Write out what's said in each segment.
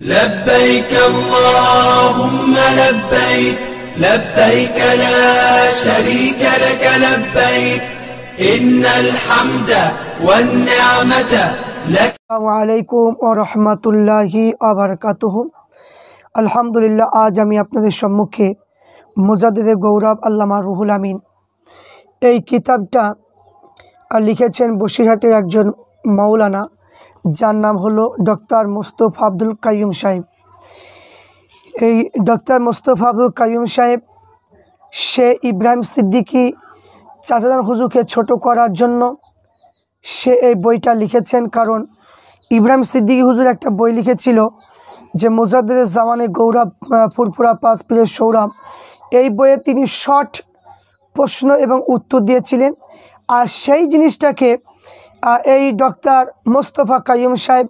لبيك اللهم لبيك لبيك لا شريك لك لبيك إن الحمد والنعمة لك। আসসালামু আলাইকুম ওয়া রাহমাতুল্লাহি ওয়া বারাকাতুহু। আলহামদুলিল্লাহ, আজ আমি আপনাদের সম্মুখে মুজাদ্দিদে গৌরব আল্লামা রুহুল আমিন এই কিতাবটা লিখেছেন বসিরহাটের একজন মাওলানা, যার নাম হলো ডক্টর মোস্তফা আব্দুল কাইয়ুম সাহেব। এই ডক্টর মোস্তফা আব্দুল কাইয়ুম সাহেব সে ইব্রাহিম সিদ্দিকী চাচাজান হুজুরকে ছোট করার জন্য সে এই বইটা লিখেছেন। কারণ ইব্রাহিম সিদ্দিকী হুজুর একটা বই লিখেছিল যে মুজাদ্দিদে জামানে গৌরব ফুরফুরা পাঁচ পীরের সৌরভ। এই বইয়ে তিনি শর্ট প্রশ্ন এবং উত্তর দিয়েছিলেন, আর সেই জিনিসটাকে এই ডক্টর মোস্তফা কাইয়ুম সাহেব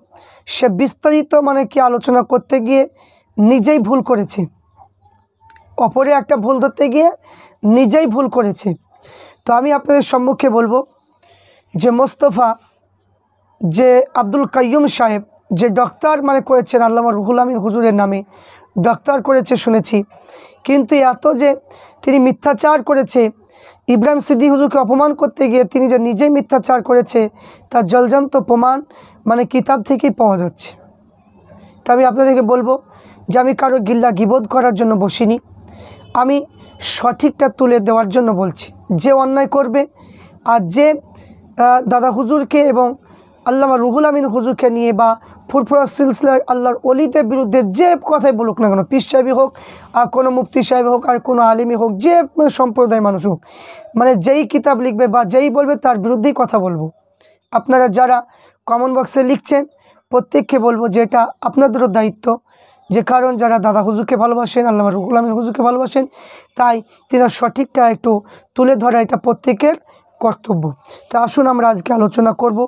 সে বিস্তারিত আলোচনা করতে গিয়ে নিজেই ভুল করেছে, অপরে একটা ভুল ধরতে গিয়ে নিজেই ভুল করেছে। তো আমি আপনাদের সম্মুখে বলবো যে মোস্তফা যে আব্দুল কাইয়ুম সাহেব যে ডক্টর করেছেন আল্লামা রুহুল আমিন হুজুরের নামে ডক্টর করেছে শুনেছি, কিন্তু এত যে তিনি মিথ্যাচার করেছে, ইব্রাহিম সিদ্দিকী হুজুরকে অপমান করতে গিয়ে তিনি যে নিজেই মিথ্যাচার করেছে তার জলজান্ত প্রমাণ কিতাব থেকেই পাওয়া যাচ্ছে। তো আমি আপনাদেরকে বলবো যে আমি কারো গিল্লা গিবত করার জন্য বসিনি, আমি সঠিকটা তুলে দেওয়ার জন্য বলছি। যে অন্যায় করবে আর যে দাদা হুজুরকে এবং আল্লামা রুহুল আমিন হুজুরকে নিয়ে বা ফুরফুরা সিলসিলার আল্লাহর ওলিদের বিরুদ্ধে যে কথাই বলুক না কেন, পীর সাহেবই হোক আর কোনো মুফতি সাহেব হোক আর কোনো আলিমই হোক, যে সম্প্রদায়ের মানুষ হোক, যেই কিতাব লিখবে বা যেই বলবে তার বিরুদ্ধেই কথা বলবো। আপনারা যারা কমেন্ট বক্সে লিখছেন প্রত্যেককে বলবো যে এটা আপনাদেরও দায়িত্ব, যে কারণ যারা দাদা হুজুরকে ভালোবাসেন, আল্লামা রুহুল আমিন হুজুরকে ভালোবাসেন, তাই তিনি সঠিকটা একটু তুলে ধরা এটা প্রত্যেকের কর্তব্য। তা আসুন আমরা আজকে আলোচনা করব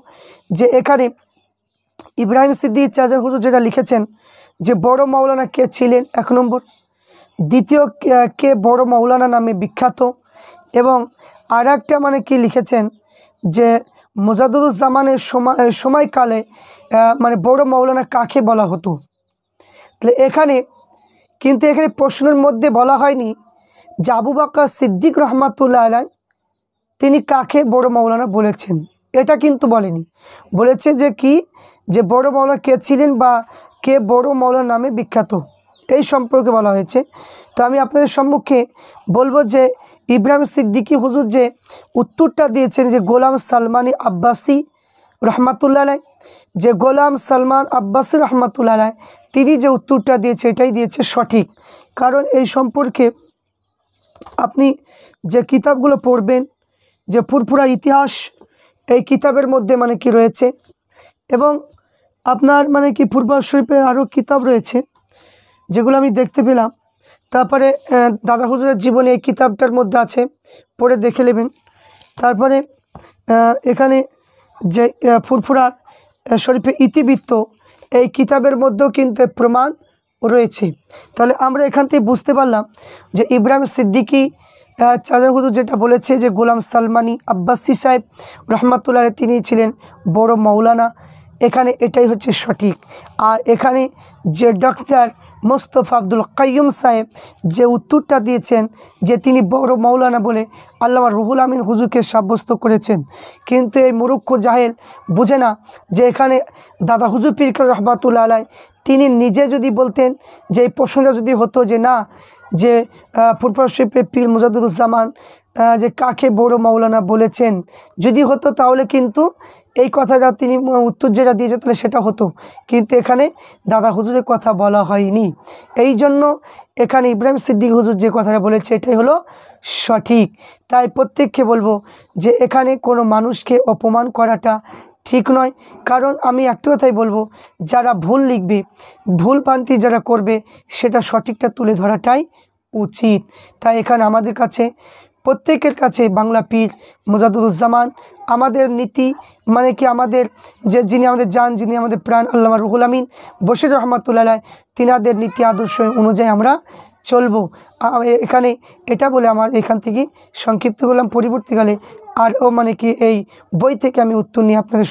যে এখানে ইব্রাহিম সিদ্দিকী চাচাজান হুজুর যেটা লিখেছেন যে বড় মাওলানা কে ছিলেন, এক নম্বর। দ্বিতীয়, কে বড় মাওলানা নামে বিখ্যাত, এবং আর একটা কি লিখেছেন যে মুজাদ্দিদুজ্জামানের সময়কালে বড় মাওলানা কাকে বলা হতো। তাহলে এখানে প্রশ্নের মধ্যে বলা হয়নি যে আবু বকর সিদ্দিক রহমাতুল্লাহ আলাইহি তিনি কাকে বড় মাওলানা বলেছেন, এটা কিন্তু বলেনি। বলেছে যে যে বড় মাওলানা কে ছিলেন বা কে বড় মাওলানা নামে বিখ্যাত, এই সম্পর্কে বলা হয়েছে। তো আমি আপনাদের সম্মুখে বলবো যে ইব্রাহিম সিদ্দিকী হুজুর যে উত্তরটা দিয়েছেন যে গোলাম সালমানি আব্বাসী রহমাতুল্লাহ আলাইহি, যে গোলাম সালমান আব্বাসী রহমাতুল্লাহ আলাইহি তিনি যে উত্তরটা দিয়েছে এটাই দিয়েছে সঠিক। কারণ এই সম্পর্কে আপনি যে কিতাবগুলো পড়বেন, যে ফুরফুরা ইতিহাস এই কিতাবের মধ্যে রয়েছে, এবং আপনার ফুরফুরা শরীফের আরও কিতাব রয়েছে যেগুলো আমি দেখতে পেলাম। তারপরে দাদা হুজুরের জীবনে এই কিতাবটার মধ্যে আছে, পড়ে দেখে নেবেন। তারপরে এখানে যে ফুরফুরা শরীফের ইতিবৃত্ত এই কিতাবের মধ্যেও কিন্তু প্রমাণ রয়েছে। তাহলে আমরা এখান থেকে বুঝতে পারলাম যে ইব্রাহিম সিদ্দিকী চাচাজান হুজুর যেটা বলেছে যে গোলাম সালমানি আব্বাসী সাহেব রহমাতুল্লাহ তিনি ছিলেন বড় মাওলানা, এখানে এটাই হচ্ছে সঠিক। আর এখানে যে ডক্টর মোস্তফা আব্দুল কাইয়ুম সাহেব যে উত্তরটা দিয়েছেন যে তিনি বড় মাওলানা বলে আল্লামা রুহুল আমিন হুজুরকে সাব্যস্ত করেছেন, কিন্তু এই মুরুক্ষ জাহেল বুঝে না যে এখানে দাদা হুজুর পীর রহমাতুল্লাহ আলাইহি তিনি নিজে যদি বলতেন যে এই প্রশ্নটা যদি হতো যে না, যে ফুরফুরা শরীফের পীর মুজাদ্দিদুজ্জামান যে কাকে বড় মাওলানা বলেছেন, যদি হতো তাহলে কিন্তু এই কথাটা তিনি উত্তর যেটা দিয়েছে তাহলে সেটা হতো, কিন্তু এখানে দাদা হুজুরের কথা বলা হয়নি। এই জন্য এখানে ইব্রাহিম সিদ্দিকী হুজুর যে কথাটা বলেছে এটাই হলো সঠিক। তাই প্রত্যেককে বলবো যে এখানে কোনো মানুষকে অপমান করাটা ঠিক নয়। কারণ আমি একটা কথাই বলবো, যারা ভুল লিখবে, ভুল ভ্রান্তি যারা করবে সেটা সঠিকটা তুলে ধরাটাই উচিত। তাই এখানে আমাদের কাছে প্রত্যেকের কাছে বাংলা পীর মুজাদ্দিদুজ্জামান আমাদের নীতি আমাদের যে যিনি আমাদের জান, যিনি আমাদের প্রাণ আল্লামা রুহুল আমিন বশির রহমাতুল্লাহ আলাইহি তিনাদের নীতি আদর্শ অনুযায়ী আমরা চলবো। এখানে এটা বলে আমার এখান থেকে সংক্ষিপ্ত করলাম। পরবর্তীকালে আর এই বই থেকে আমি উত্তর নিয়ে আপনাদের